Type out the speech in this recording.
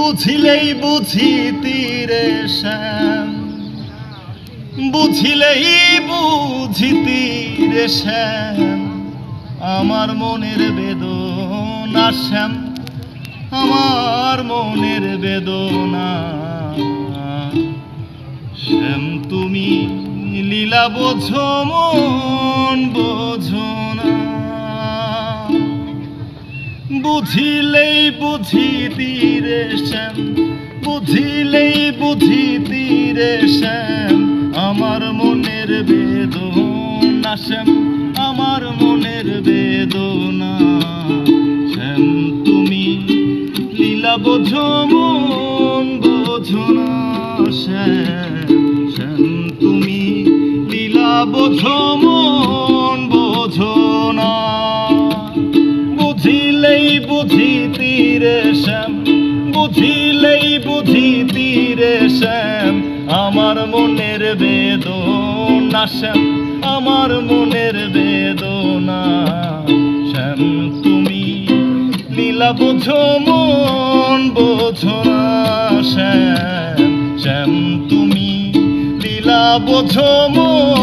বুঝিলেই বুঝিতিরে শ্যাম, বুঝিলেই বুঝিতিরে শ্যাম, আমার মনের বেদনা শ্যাম, আমার মনের বেদনা শ্যাম। তুমি লীলা বোঝো মন বোঝো না, বুঝিলেই বুঝিতিরে শ্যাম, বুঝিলেই বুঝিতিরে শ্যাম, আমার মনের বেদনা শ্যাম, আমার মনের বেদনা শ্যাম। তুমি লীলা বোঝো মন বোঝো না শ্যাম, শ্যাম। তুমি লীলা বোঝো মন বোঝো না, বুঝিলেই বুঝিতিরে শ্যাম, বুঝিলেই বুঝিতিরে শ্যাম, আমার মনের বেদনা শ্যাম, আমার মনের বেদনা শ্যাম। তুমি লীলা বোঝো মন বোঝো না শ্যাম, শ্যাম। তুমি লীলা বোঝো মন